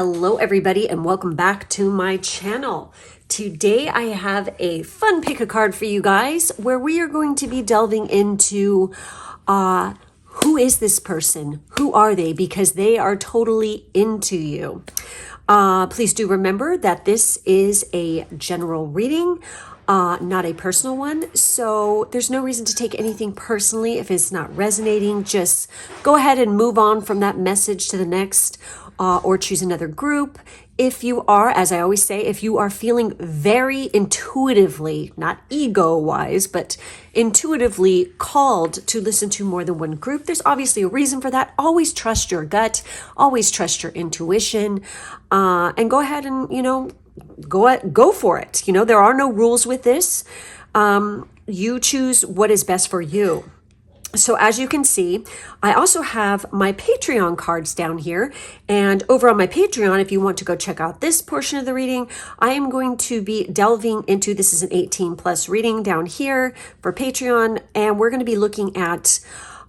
Hello everybody and welcome back to my channel. Today I have a fun pick a card for you guys where we are going to be delving into who is this person? Who are they? Because they are totally into you. Please do remember that this is a general reading, not a personal one. So there's no reason to take anything personally if it's not resonating. Just go ahead and move on from that message to the next, or choose another group. If you are, as I always say, if you are feeling very intuitively, not ego-wise, but intuitively called to listen to more than one group, there's obviously a reason for that. Always trust your gut, always trust your intuition, and go ahead and, go for it. There are no rules with this. You choose what is best for you. So as you can see, I also have my Patreon cards down here. And over on my Patreon, if you want to go check out this portion of the reading, I am going to be delving into, this is an 18 plus reading down here for Patreon. And we're going to be looking at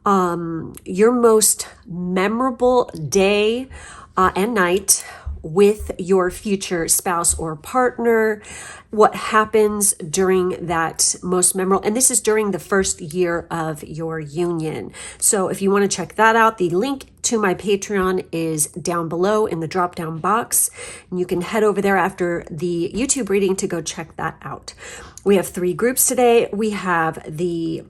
your most memorable day and night with your future spouse or partner, what happens during that most memorable, and this is during the first year of your union. So if you want to check that out, the link to my Patreon is down below in the drop down box, and you can head over there after the YouTube reading to go check that out. We have 3 groups today. We have the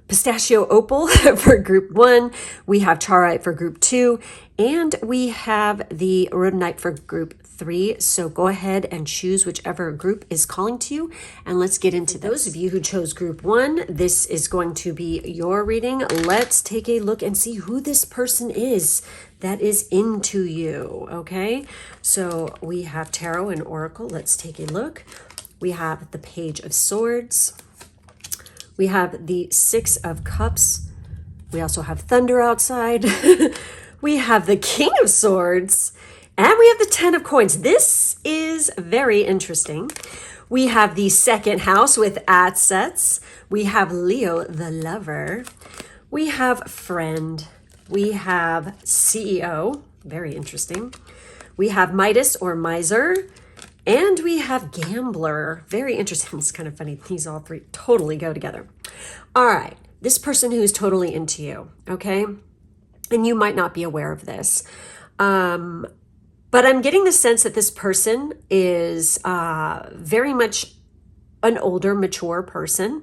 Pistachio Opal for group 1, we have Charoite for group 2, and we have the Rhodonite for group 3. So go ahead and choose whichever group is calling to you, and let's get into those of you who chose group 1. This is going to be your reading. Let's take a look and see who this person is that is into you, okay? So we have Tarot and Oracle. Let's take a look. We have the Page of Swords. We have the 6 of Cups. We also have thunder outside. We have the King of Swords. And we have the 10 of Coins. This is very interesting. We have the 2nd house with assets. We have Leo, the lover. We have friend. We have CEO. Very interesting. We have Midas or miser. And we have Gambler. Very interesting. It's kind of funny. These all 3 totally go together. All right. This person who is totally into you, okay? And you might not be aware of this. But I'm getting the sense that this person is very much an older, mature person.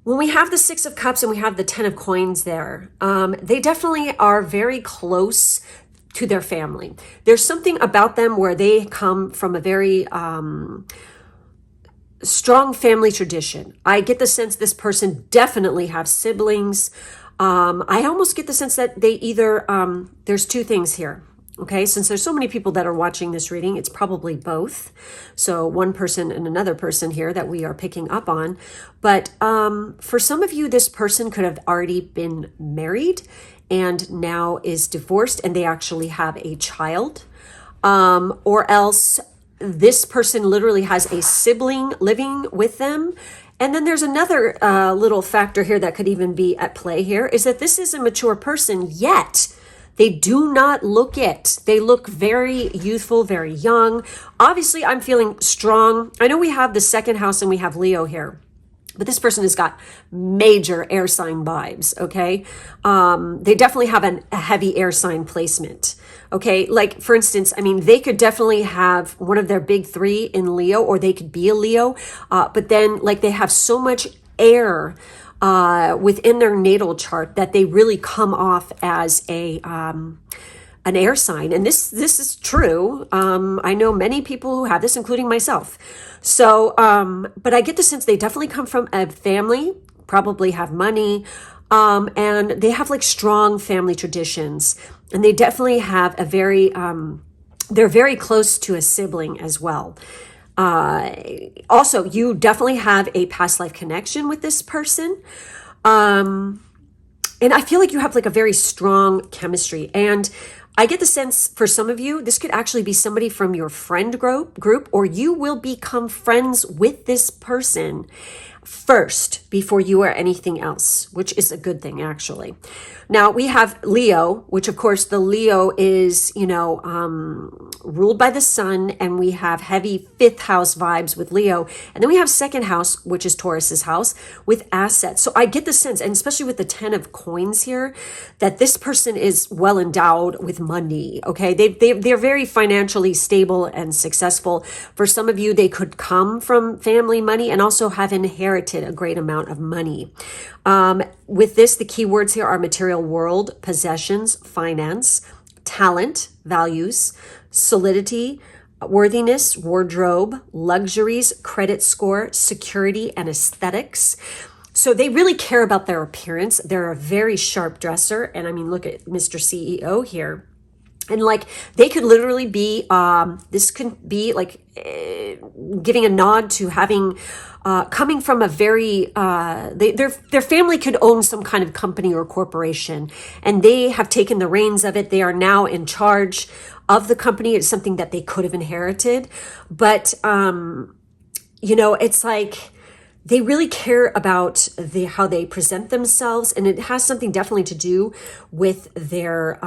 When we have the 6 of Cups and we have the 10 of Coins there, they definitely are very close to their family. There's something about them where they come from a very strong family tradition. I get the sense this person definitely have siblings. I almost get the sense that they either, there's 2 things here. Okay, since there's so many people that are watching this reading, it's probably both. So one person and another person here that we are picking up on. But for some of you, this person could have already been married and now is divorced and they actually have a child. Or else this person literally has a sibling living with them. And then there's another little factor here that could even be at play here, is that this is a mature person, yet they do not look it. They look very youthful, very young. Obviously, I'm feeling strong. I know we have the 2nd house and we have Leo here, but this person has got major air sign vibes, okay? They definitely have a heavy air sign placement, okay? Like, for instance, I mean, they could definitely have one of their big 3 in Leo, or they could be a Leo, but then, like, they have so much air within their natal chart that they really come off as an air sign. And this is true. I know many people who have this, including myself. So, but I get the sense they definitely come from a family, probably have money, and they have like strong family traditions, and they definitely have a very, they're very close to a sibling as well. Also, you definitely have a past life connection with this person. And I feel like you have like a very strong chemistry. And I get the sense for some of you, this could actually be somebody from your friend group, or you will become friends with this person first before you are anything else, which is a good thing, actually. Now we have Leo, which of course the Leo is, ruled by the sun, and we have heavy fifth house vibes with Leo. And then we have second house, which is Taurus's house, with assets. So I get the sense, and especially with the 10 of coins here, that this person is well endowed with money. Okay. They're very financially stable and successful. For some of you, they could come from family money and also have inherited a great amount of money. With this, the key words here are material world, possessions, finance, talent, values, solidity, worthiness, wardrobe, luxuries, credit score, security, and aesthetics. So they really care about their appearance. They're a very sharp dresser. And I mean, look at Mr. CEO here. And like, they could literally be, this could be like giving a nod to having, coming from a very, their family could own some kind of company or corporation, and they have taken the reins of it. They are now in charge of the company. It's something that they could have inherited, but, it's like, they really care about how they present themselves, and it has something definitely to do with their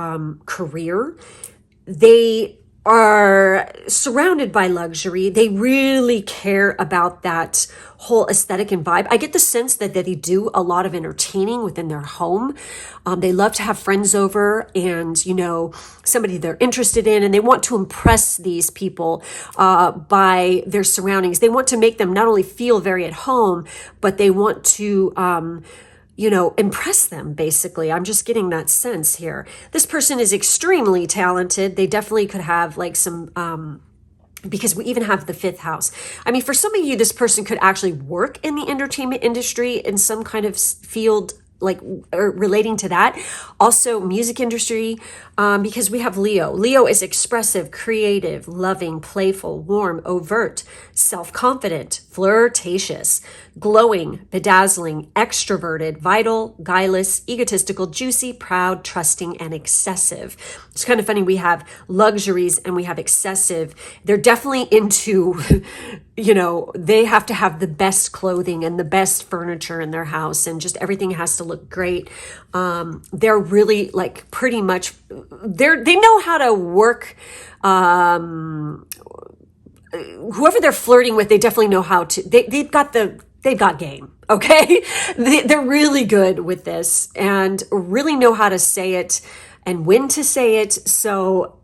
career. They are surrounded by luxury. They really care about that whole aesthetic and vibe. I get the sense that they do a lot of entertaining within their home. They love to have friends over and, somebody they're interested in, and they want to impress these people by their surroundings. They want to make them not only feel very at home, but they want to impress them, basically. I'm just getting that sense here. This person is extremely talented. They definitely could have like some, because we even have the fifth house. I mean, for some of you, this person could actually work in the entertainment industry in some kind of field, like or relating to that. Also music industry, because we have Leo. Leo is expressive, creative, loving, playful, warm, overt, self-confident, flirtatious, glowing, bedazzling, extroverted, vital, guileless, egotistical, juicy, proud, trusting, and excessive. It's kind of funny. We have luxuries and we have excessive. They're definitely into, they have to have the best clothing and the best furniture in their house, and just everything has to look great. They're really like pretty much, they know how to work, whoever they're flirting with, they definitely know how to, they've got game. Okay. They're really good with this and really know how to say it and when to say it. So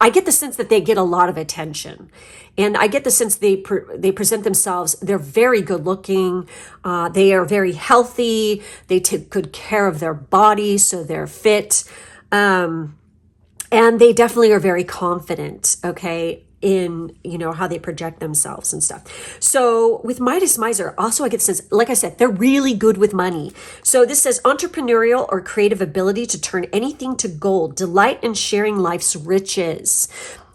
I get the sense that they get a lot of attention, and I get the sense they present themselves. They're very good looking. They are very healthy. They take good care of their body, so they're fit. And they definitely are very confident, okay, in, how they project themselves and stuff. So with Midas Miser, also I get the sense, like I said, they're really good with money. So this says entrepreneurial or creative ability to turn anything to gold, delight in sharing life's riches.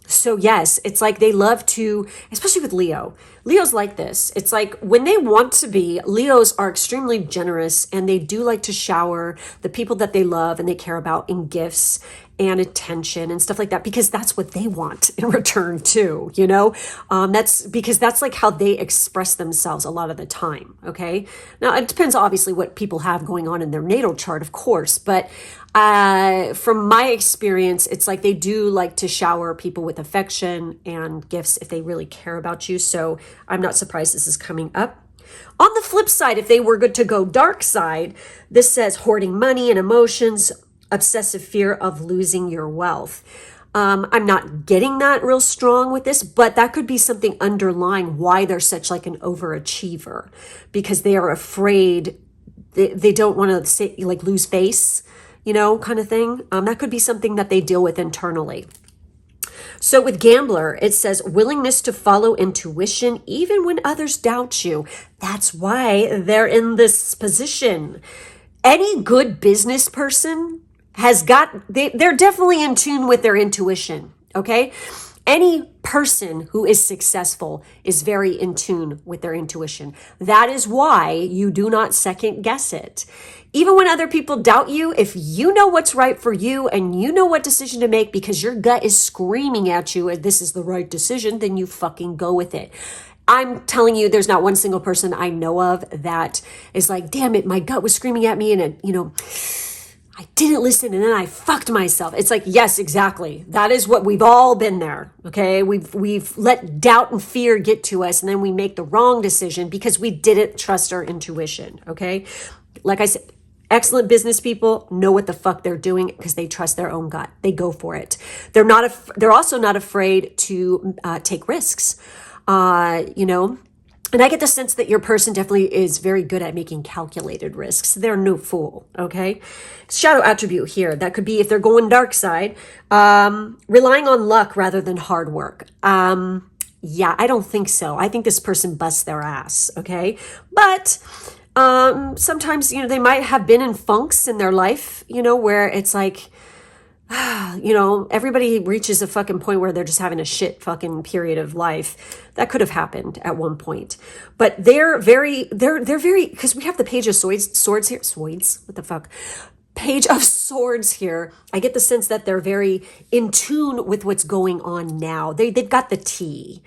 So yes, it's like they love to, especially with Leo. Leo's like this. It's like when they want to be, Leos are extremely generous, and they do like to shower the people that they love and they care about in gifts and attention and stuff like that, because that's what they want in return too, that's because that's like how they express themselves a lot of the time. Okay. Now it depends obviously what people have going on in their natal chart, of course, but from my experience, it's like they do like to shower people with affection and gifts if they really care about you. So I'm not surprised this is coming up. On the flip side, if they were good to go dark side, this says hoarding money and emotions, obsessive fear of losing your wealth. I'm not getting that real strong with this, but that could be something underlying why they're such like an overachiever, because they are afraid they don't want to say like lose face, kind of thing. That could be something that they deal with internally. So with Gambler, it says willingness to follow intuition even when others doubt you. That's why they're in this position. Any good business person they're definitely in tune with their intuition, okay? Any person who is successful is very in tune with their intuition. That is why you do not second guess it. Even when other people doubt you, if you know what's right for you and you know what decision to make because your gut is screaming at you, this is the right decision, then you fucking go with it. I'm telling you, there's not one single person I know of that is like, damn it, my gut was screaming at me and it, I didn't listen and then I fucked myself. It's like, yes, exactly. That is what we've all been there. Okay. We've let doubt and fear get to us and then we make the wrong decision because we didn't trust our intuition. Okay. Like I said, excellent business people know what the fuck they're doing because they trust their own gut. They go for it. They're also not afraid to take risks. And I get the sense that your person definitely is very good at making calculated risks. They're no fool, okay? Shadow attribute here. That could be if they're going dark side, relying on luck rather than hard work. Yeah, I don't think so. I think this person busts their ass, okay? But sometimes, they might have been in funks in their life, where it's like, everybody reaches a fucking point where they're just having a shit fucking period of life. That could have happened at one point. But they're very, because we have the Page of Swords here. Swords? What the fuck? Page of Swords here. I get the sense that they're very in tune with what's going on now. They've got the tea.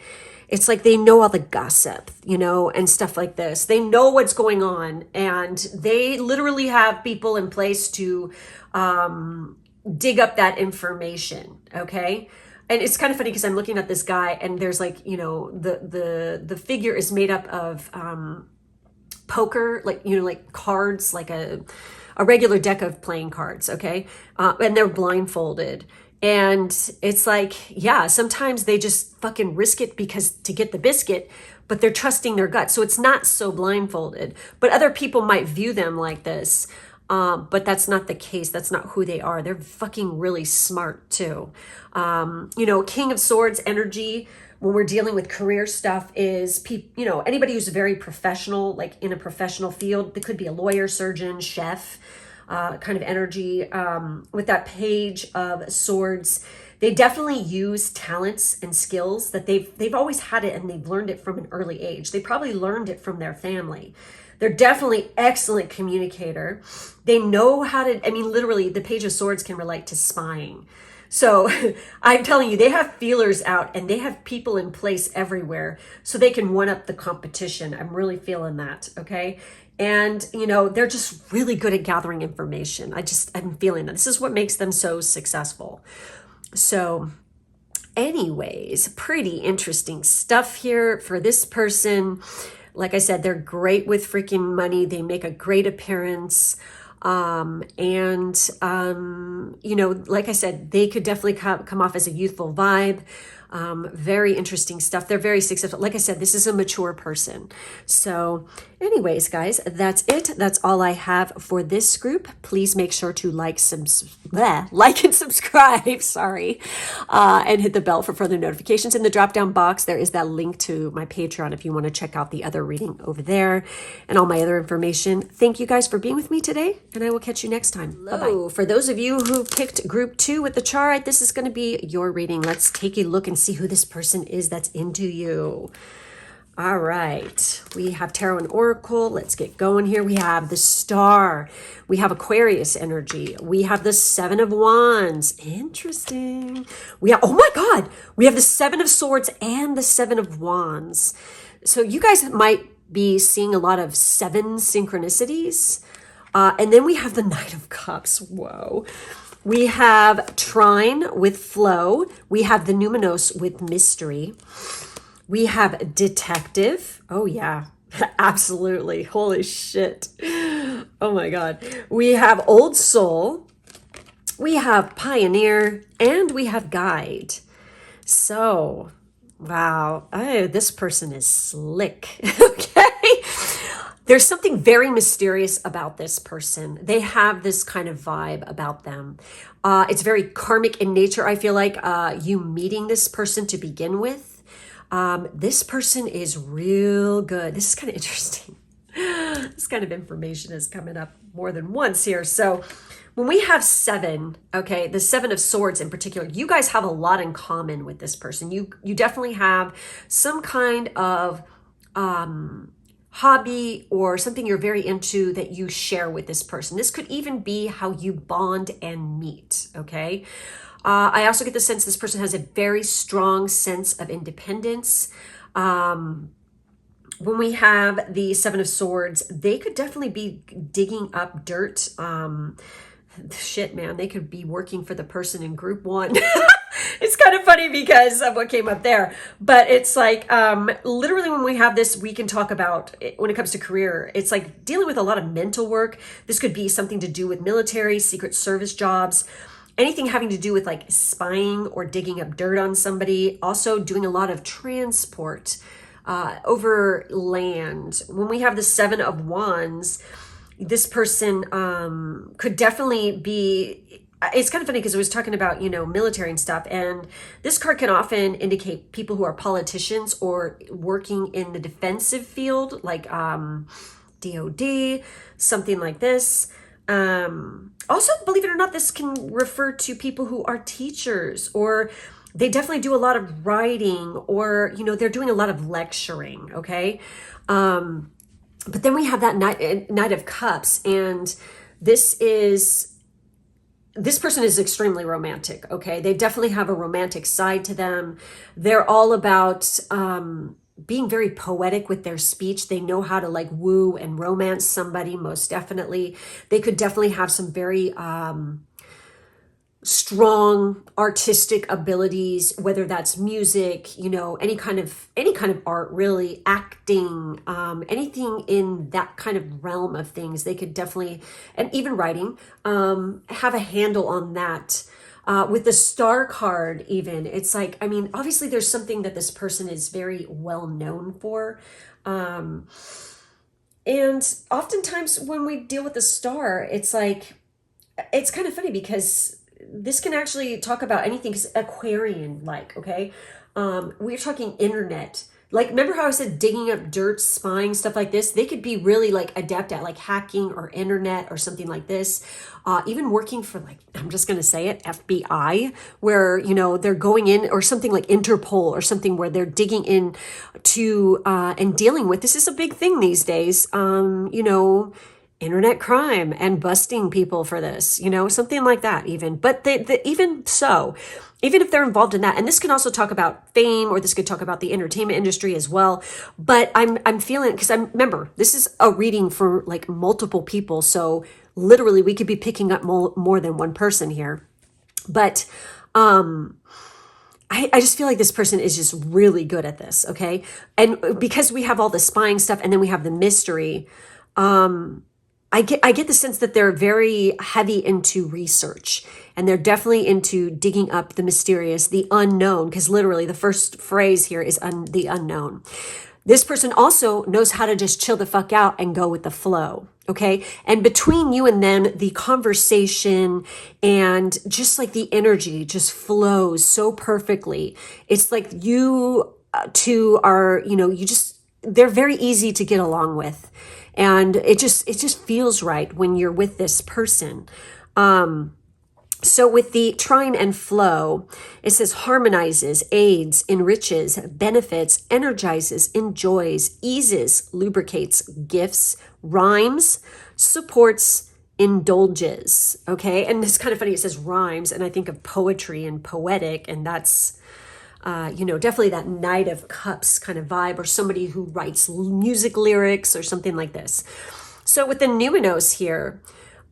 It's like they know all the gossip, and stuff like this. They know what's going on and they literally have people in place to, dig up that information. Okay. And it's kind of funny because I'm looking at this guy and there's like, the figure is made up of, poker, like, like cards, like a regular deck of playing cards. Okay. And they're blindfolded and it's like, yeah, sometimes they just fucking risk it because to get the biscuit, but they're trusting their gut. So it's not so blindfolded, but other people might view them like this. But that's not the case. That's not who they are. They're fucking really smart too. King of Swords energy when we're dealing with career stuff is, anybody who's very professional, like in a professional field. That could be a lawyer, surgeon, chef, kind of energy. With that Page of Swords, they definitely use talents and skills that they've always had it and they've learned it from an early age. They probably learned it from their family. They're definitely excellent communicator. They know how to, literally the Page of Swords can relate to spying. So I'm telling you, they have feelers out and they have people in place everywhere so they can one up the competition. I'm really feeling that. Okay. And, they're just really good at gathering information. I'm feeling that. This is what makes them so successful. So anyways, pretty interesting stuff here for this person. Like I said, they're great with freaking money. They make a great appearance. Like I said, they could definitely come off as a youthful vibe. Very interesting stuff. They're very successful. Like I said, this is a mature person. So anyways, guys, that's it. That's all I have for this group. Please make sure to like and subscribe, sorry, and hit the bell for further notifications. In the drop-down box, there is that link to my Patreon if you want to check out the other reading over there and all my other information. Thank you guys for being with me today, and I will catch you next time. Bye-bye. For those of you who picked group 2 with the chart, this is going to be your reading. Let's take a look and see who this person is that's into you. All right, we have Tarot and Oracle. Let's get going here. We have the Star. We have Aquarius energy. We have the 7 of Wands. Interesting. We have, oh my God, we have the 7 of Swords and the 7 of Wands. So you guys might be seeing a lot of 7 synchronicities. And then we have the Knight of Cups. Whoa. We have Trine with Flow. We have the Numinous with Mystery. We have Detective. Oh, yeah, absolutely. Holy shit. Oh, my God. We have Old Soul. We have Pioneer. And we have Guide. So, wow. Oh, this person is slick. Okay. There's something very mysterious about this person. They have this kind of vibe about them. It's very karmic in nature. I feel like you meeting this person to begin with. This person is real good. This is kind of interesting. This kind of information is coming up more than once here. So when we have 7, okay, the 7 of Swords in particular, you guys have a lot in common with this person. You definitely have some kind of hobby or something you're very into that you share with this person. This could even be how you bond and meet, okay? I also get the sense this person has a very strong sense of independence. When we have the Seven of Swords, they could definitely be digging up dirt. Shit, man, they could be working for the person in group one. It's kind of funny because of what came up there, but it's like literally when we have this, we can talk about when it comes to career, it's like dealing with a lot of mental work. This could be something to do with military, secret service jobs, anything having to do with like spying or digging up dirt on somebody. Also doing a lot of transport over land. When we have the Seven of Wands, this person could definitely be, it's kind of funny because I was talking about, military and stuff. And this card can often indicate people who are politicians or working in the defensive field, like DOD, something like this. Also, believe it or not, this can refer to people who are teachers, or they definitely do a lot of writing, or, they're doing a lot of lecturing. Okay. But then we have that Knight of Cups, and this person is extremely romantic, okay? They definitely have a romantic side to them. They're all about being very poetic with their speech. They know how to like woo and romance somebody, most definitely. They could definitely have some very strong artistic abilities, whether that's music, any kind of art, really, acting, anything in that kind of realm of things. They could definitely, and even writing, have a handle on that. With the Star card, even, it's like, obviously there's something that this person is very well known for. And oftentimes when we deal with the Star, it's like, it's kind of funny because this can actually talk about anything, because Aquarian, like, okay, we're talking internet. Like, remember how I said digging up dirt, spying, stuff like this? They could be really like adept at like hacking or internet or something like this. Even working for, like, I'm just going to say it, FBI, where, they're going in, or something like Interpol or something, where they're digging in to and dealing with, this is a big thing these days, internet crime and busting people for this, something like that even. But even so, even if they're involved in that, and this can also talk about fame, or this could talk about the entertainment industry as well. But I'm feeling, because remember, this is a reading for like multiple people. So literally we could be picking up more than one person here. But I just feel like this person is just really good at this. Okay. And because we have all the spying stuff, and then we have the mystery, I get the sense that they're very heavy into research, and they're definitely into digging up the mysterious, the unknown, because literally the first phrase here is the unknown. This person also knows how to just chill the fuck out and go with the flow. Okay. And between you and them, the conversation and just like the energy just flows so perfectly. It's like you two are, they're very easy to get along with. And it just feels right when you're with this person. So with the trine and flow, it says harmonizes, aids, enriches, benefits, energizes, enjoys, eases, lubricates, gifts, rhymes, supports, indulges. Okay. And it's kind of funny. It says rhymes, and I think of poetry and poetic, and that's, definitely that Knight of Cups kind of vibe, or somebody who writes music lyrics or something like this. So with the numeros here,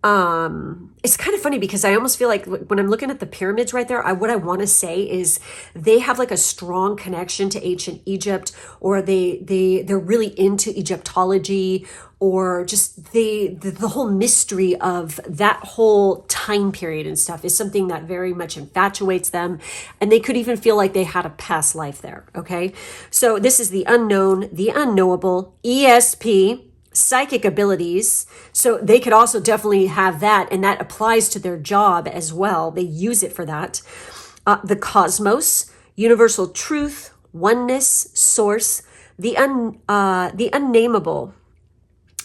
it's kind of funny because I almost feel like when I'm looking at the pyramids right there, what I want to say is they have like a strong connection to ancient Egypt, or they're really into Egyptology, or just the whole mystery of that whole time period and stuff is something that very much infatuates them. And they could even feel like they had a past life there. Okay. So this is the unknown, the unknowable, ESP, psychic abilities. So they could also definitely have that, and that applies to their job as well. They use it for that. The cosmos, universal truth, oneness, source, the unnameable,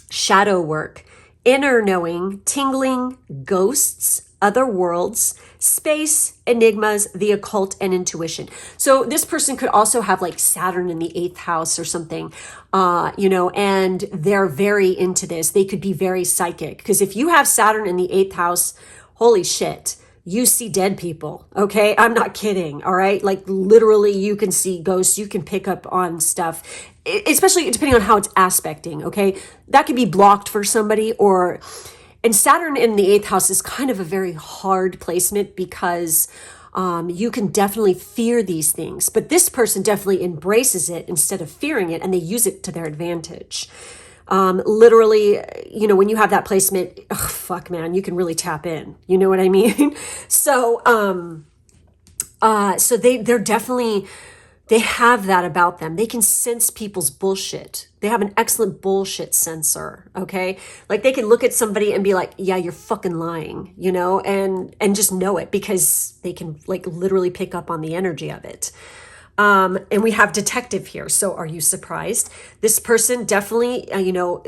shadow work, inner knowing, tingling, ghosts, other worlds, space, enigmas, the occult, and intuition. So this person could also have like Saturn in the 8th house or something, and they're very into this. They could be very psychic, because if you have Saturn in the 8th house, holy shit, you see dead people. Okay. I'm not kidding. All right. Like literally you can see ghosts, you can pick up on stuff. especially depending on how it's aspecting, okay? That could be blocked for somebody, and Saturn in the 8th house is kind of a very hard placement because you can definitely fear these things, but this person definitely embraces it instead of fearing it, and they use it to their advantage. Literally, when you have that placement, fuck man, you can really tap in. You know what I mean? So, so they're definitely, they have that about them. They can sense people's bullshit. They have an excellent bullshit sensor. Okay. Like they can look at somebody and be like, yeah, you're fucking lying, and just know it because they can like literally pick up on the energy of it. And we have detective here. So are you surprised? This person definitely,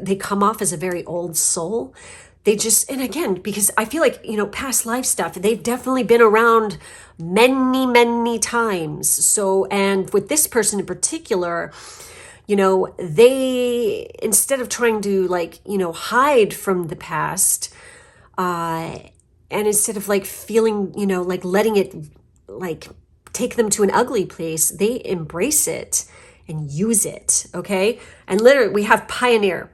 they come off as a very old soul. They just, and again, because I feel like, past life stuff, they've definitely been around many, many times. So, and with this person in particular, they, instead of trying to hide from the past, and instead of feeling, letting it take them to an ugly place, they embrace it and use it. Okay. And literally we have pioneer.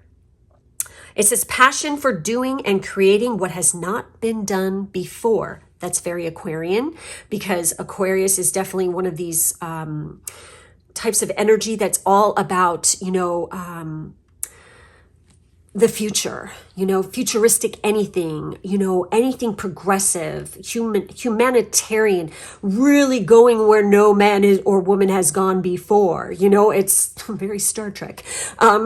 It says passion for doing and creating what has not been done before. That's very Aquarian, because Aquarius is definitely one of these types of energy that's all about, the future, futuristic anything, anything progressive, humanitarian, really going where no man is or woman has gone before. It's very Star Trek.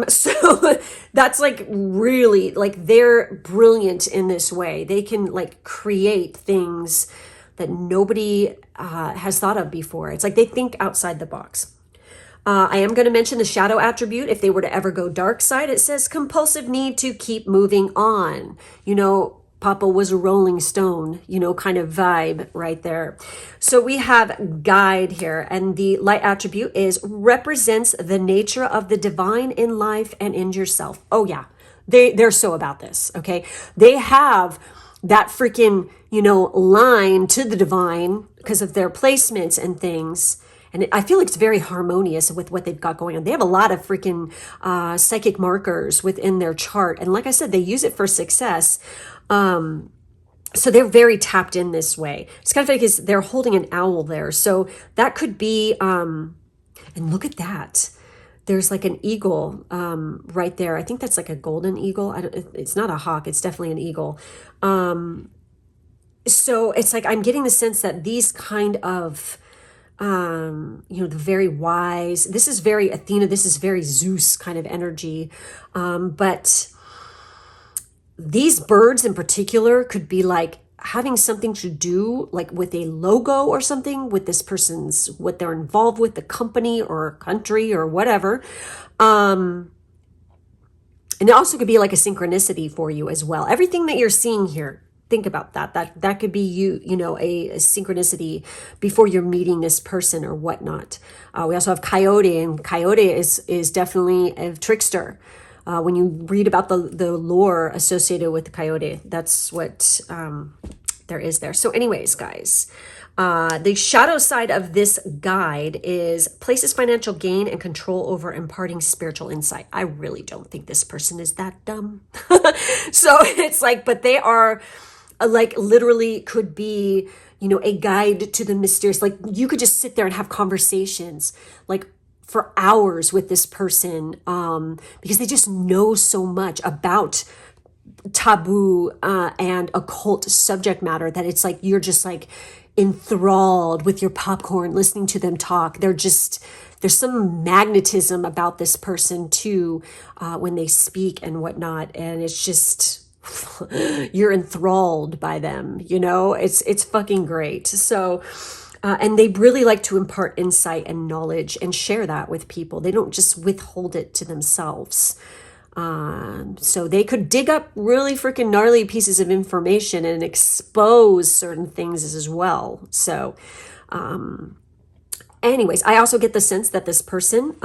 So that's really they're brilliant in this way. They can create things that nobody has thought of before. It's like they think outside the box. I am going to mention the shadow attribute. If they were to ever go dark side, it says compulsive need to keep moving on. Papa was a rolling stone, kind of vibe right there. So we have guide here, and the light attribute is represents the nature of the divine in life and in yourself. Oh yeah, they're so about this. Okay. They have that freaking, line to the divine because of their placements and things. And I feel like it's very harmonious with what they've got going on. They have a lot of freaking psychic markers within their chart. And like I said, they use it for success. So they're very tapped in this way. It's kind of like they're holding an owl there. So that could be, and look at that. There's an eagle right there. I think that's a golden eagle. It's not a hawk. It's definitely an eagle. So it's I'm getting the sense that these kind of, the very wise, this is very Athena, this is very Zeus kind of energy. But these birds in particular could be having something to do with a logo or something with this person's, what they're involved with, the company or country or whatever. And it also could be a synchronicity for you as well. Everything that you're seeing here, think about that could be a synchronicity before you're meeting this person or whatnot. We also have coyote, and coyote is definitely a trickster. When you read about the lore associated with the coyote, that's what there is there. So anyways, guys, the shadow side of this guide is places financial gain and control over imparting spiritual insight. I really don't think this person is that dumb. So it's but they are literally could be, a guide to the mysterious. You could just sit there and have conversations for hours with this person, because they just know so much about taboo and occult subject matter that it's you're just enthralled with your popcorn listening to them talk. There's some magnetism about this person too, when they speak and whatnot, and it's just you're enthralled by them. It's fucking great. So and they really like to impart insight and knowledge and share that with people. They don't just withhold it to themselves. So they could dig up really freaking gnarly pieces of information and expose certain things as well. So anyways, I also get the sense that this person,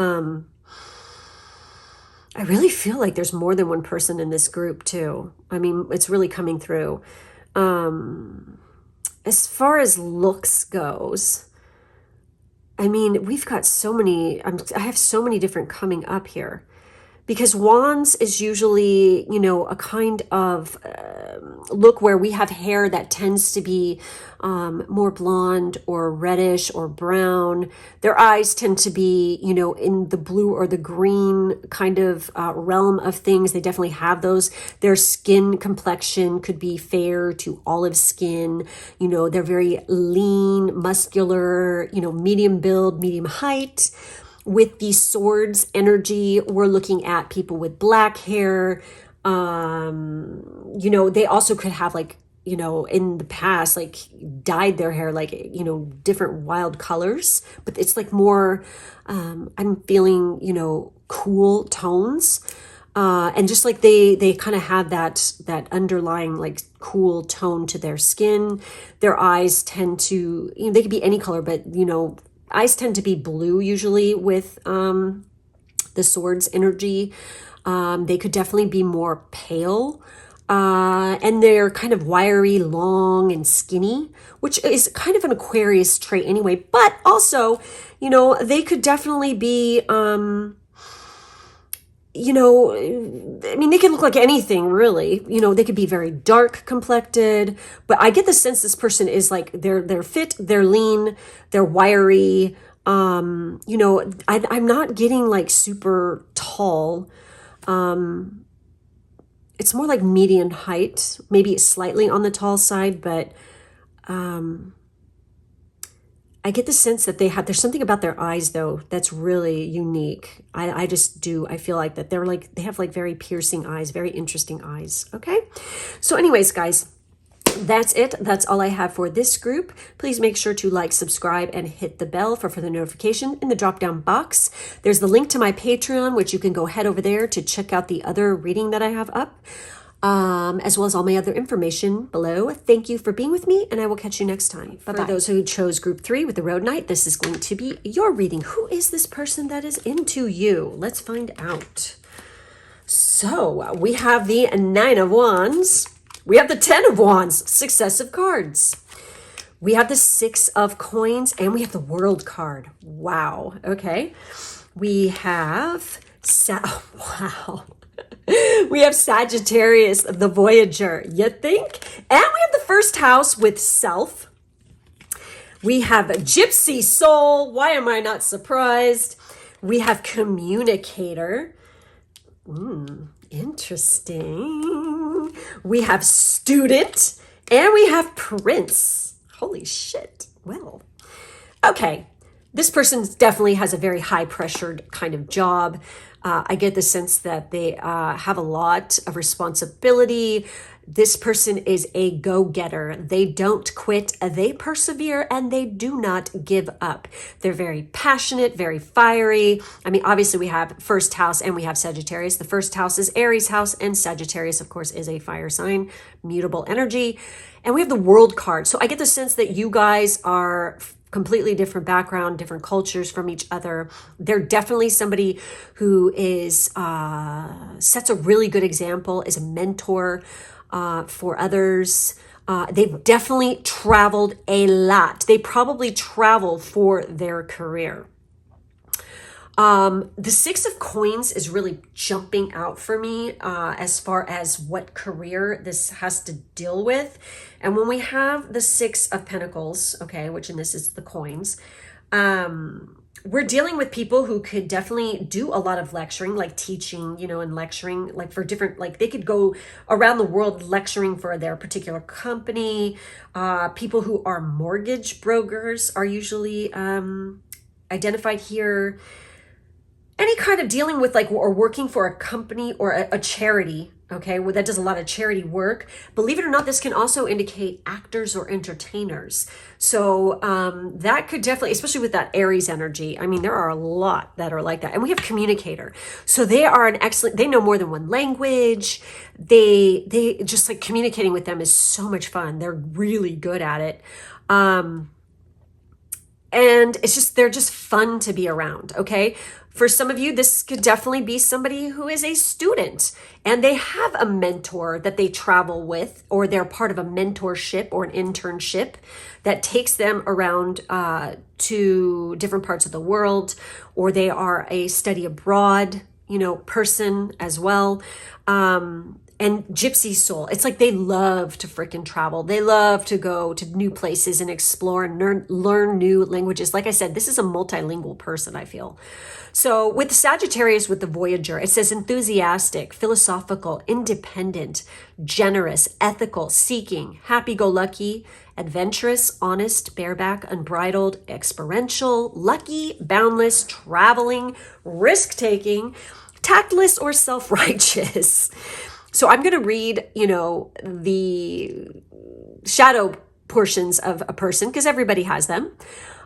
I really feel like there's more than one person in this group too. I mean, it's really coming through. As far as looks goes, I mean, we've got so many, I have so many different coming up here. Because wands is usually, you know, a kind of look where we have hair that tends to be more blonde or reddish or brown. Their eyes tend to be, you know, in the blue or the green kind of realm of things. They definitely have those. Their skin complexion could be fair to olive skin. You know, they're very lean, muscular, you know, medium build, medium height. With the swords energy, we're looking at people with black hair. You know, they also could have like, you know, in the past, like dyed their hair like, you know, different wild colors, but it's like more, I'm feeling, you know, cool tones. And just like they kind of have that underlying like cool tone to their skin. Their eyes tend to, you know, they could be any color, but you know, eyes tend to be blue usually with the swords energy. They could definitely be more pale. And they're kind of wiry, long, and skinny, which is kind of an Aquarius trait anyway. But also, you know, they could definitely be, you know, I mean, they can look like anything really. You know, they could be very dark complected, but I get the sense this person is like they're fit, they're lean, they're wiry. You know, I'm not getting like super tall. It's more like median height, maybe slightly on the tall side, but I get the sense that there's something about their eyes though that's really unique. I just do. I feel like that they have like very piercing eyes, very interesting eyes. Okay. So anyways, guys, that's it. That's all I have for this group. Please make sure to like, subscribe, and hit the bell for further notification. In the drop down box, there's the link to my Patreon, which you can go head over there to check out the other reading that I have up. As well as all my other information below. Thank you for being with me, and I will catch you next time. Bye-bye. For those who chose group 3 with the Road Knight, this is going to be your reading. Who is this person that is into you? Let's find out. So we have the 9 of Wands. We have the 10 of Wands, successive cards. We have the 6 of Coins, and we have the World card. Wow. Okay. We have, wow. We have Sagittarius, the Voyager, you think? And we have the first house with Self. We have Gypsy Soul. Why am I not surprised? We have Communicator. Interesting. We have Student. And we have Prince. Holy shit. Well, okay. This person definitely has a very high pressured kind of job. I get the sense that they have a lot of responsibility. This person is a go-getter. They don't quit, they persevere, and they do not give up. They're very passionate, very fiery. I mean, obviously we have first house and we have Sagittarius. The first house is Aries house, and Sagittarius, of course, is a fire sign, mutable energy. And we have the World card. So I get the sense that you guys are completely different background, different cultures from each other. They're definitely somebody who is sets a really good example, is a mentor for others. They've definitely traveled a lot. They probably travel for their career. The 6 of Coins is really jumping out for me as far as what career this has to deal with. And when we have the 6 of Pentacles, okay, which in this is the coins, we're dealing with people who could definitely do a lot of lecturing, like teaching, you know, and lecturing, like for different, like they could go around the world lecturing for their particular company. People who are mortgage brokers are usually identified here. Any kind of dealing with like, or working for a company or a charity, okay, well, that does a lot of charity work. Believe it or not, this can also indicate actors or entertainers. So that could definitely, especially with that Aries energy, I mean, there are a lot that are like that. And we have Communicator. So they are an excellent, they know more than one language. They just like communicating with them is so much fun. They're really good at it. and it's just, they're just fun to be around. Okay. For some of you, this could definitely be somebody who is a student and they have a mentor that they travel with, or they're part of a mentorship or an internship that takes them around to different parts of the world, or they are a study abroad, person as well. And gypsy soul, it's like they love to freaking travel. They love to go to new places and explore and learn new languages. Like I said, this is a multilingual person, I feel. So with Sagittarius, with the Voyager, it says enthusiastic, philosophical, independent, generous, ethical, seeking, happy-go-lucky, adventurous, honest, bareback, unbridled, experiential, lucky, boundless, traveling, risk-taking, tactless, or self-righteous. So I'm going to read, the shadow portions of a person, because everybody has them.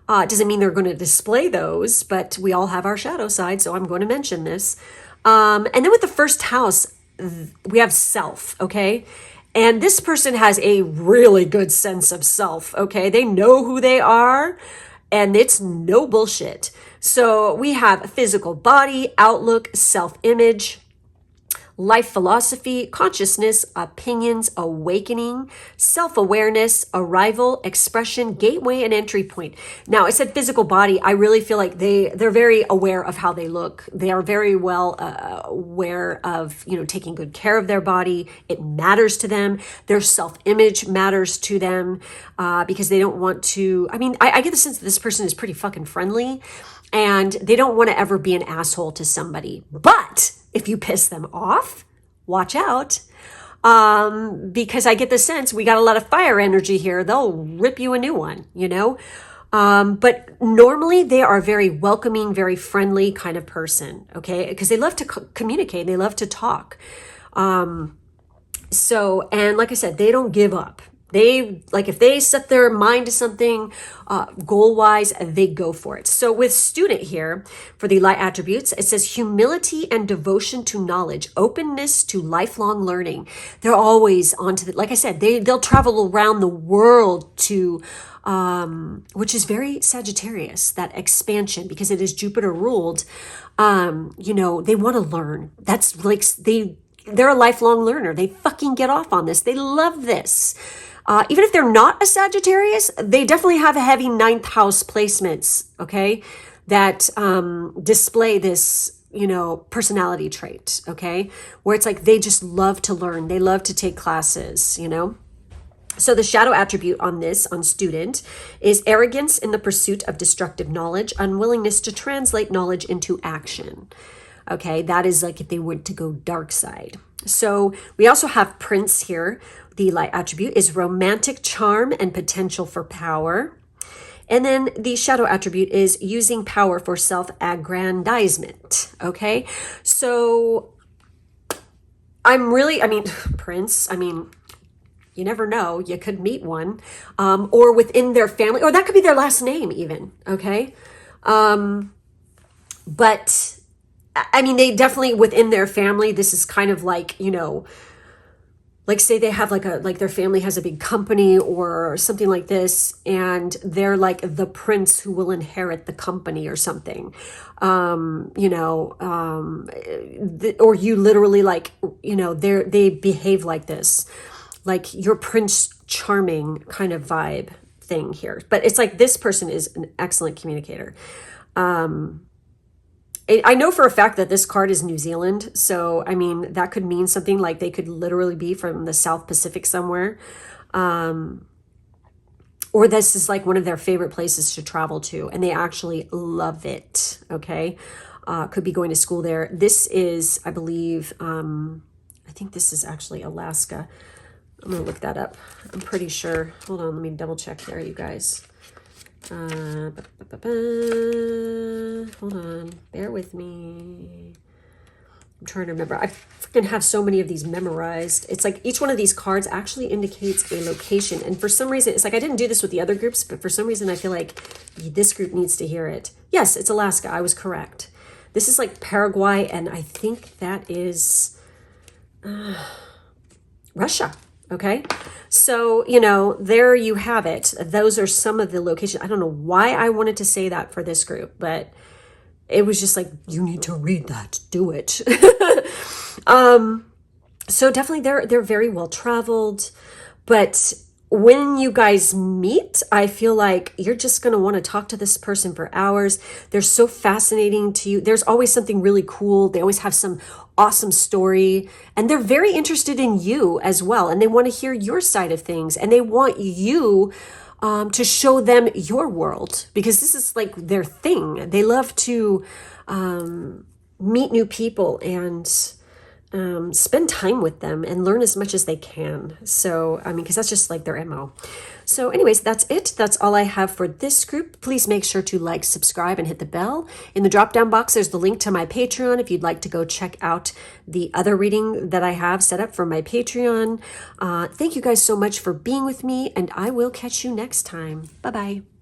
Doesn't mean they're going to display those, but we all have our shadow side, so I'm going to mention this. And then with the first house, we have self, okay? And this person has a really good sense of self, okay? They know who they are, and it's no bullshit. So we have physical body, outlook, self-image, life philosophy, consciousness, opinions, awakening, self-awareness, arrival, expression, gateway, and entry point. Now, I said physical body. I really feel like they're very aware of how they look. They are very well aware of, taking good care of their body. It matters to them. Their self-image matters to them because they don't want to, I get the sense that this person is pretty fucking friendly and they don't want to ever be an asshole to somebody. But if you piss them off, watch out. Because I get the sense we got a lot of fire energy here. They'll rip you a new one, But normally they are very welcoming, very friendly kind of person, okay? Because they love to communicate. They love to talk. And like I said, they don't give up. If they set their mind to something goal-wise, they go for it. So with student here, for the light attributes, it says humility and devotion to knowledge, openness to lifelong learning. They're always like I said, they'll travel around the world to, which is very Sagittarius, that expansion, because it is Jupiter ruled. They want to learn. That's like, they're a lifelong learner. They fucking get off on this. They love this. Even if they're not a Sagittarius, they definitely have a heavy 9th house placements, okay, that display this, personality trait, okay, where it's like they just love to learn. They love to take classes, So the shadow attribute on student is arrogance in the pursuit of destructive knowledge, unwillingness to translate knowledge into action. Okay, that is like if they were to go dark side. So we also have Prince here. The light attribute is romantic charm and potential for power. And then the shadow attribute is using power for self-aggrandizement. Okay, so Prince, you never know, you could meet one, or within their family, or that could be their last name even, okay? But they definitely, within their family, this is kind of like, like say they have like their family has a big company or something like this, and they're like the prince who will inherit the company or something, or you literally they behave like this, like your Prince Charming kind of vibe thing here. But it's like this person is an excellent communicator. I know for a fact that this card is New Zealand. So, that could mean something like they could literally be from the South Pacific somewhere. Or this is like one of their favorite places to travel to, and they actually love it. Okay. Could be going to school there. This is, I believe, I think this is actually Alaska. I'm going to look that up. I'm pretty sure. Hold on. Let me double check there, you guys. Hold on, bear with me. I'm trying to remember. I freaking have so many of these memorized. It's like each one of these cards actually indicates a location, and for some reason it's like I didn't do this with the other groups, but for some reason I feel like this group needs to hear it. Yes, it's Alaska. I was correct. This is like Paraguay, and I think that is Russia. Okay. So, you know, there you have it. Those are some of the locations. I don't know why I wanted to say that for this group, but it was just like, you need to read that. Do it. So definitely they're very well traveled, but when you guys meet, I feel like you're just going to want to talk to this person for hours. They're so fascinating to you. There's always something really cool. They always have some awesome story, and they're very interested in you as well. And they want to hear your side of things, and they want you to show them your world, because this is like their thing. They love to meet new people and spend time with them and learn as much as they can. So, I mean, because that's just like their MO. So anyways, that's it. That's all I have for this group. Please make sure to like, subscribe, and hit the bell. In the drop-down box, there's the link to my Patreon if you'd like to go check out the other reading that I have set up for my Patreon. Thank you guys so much for being with me, and I will catch you next time. Bye-bye.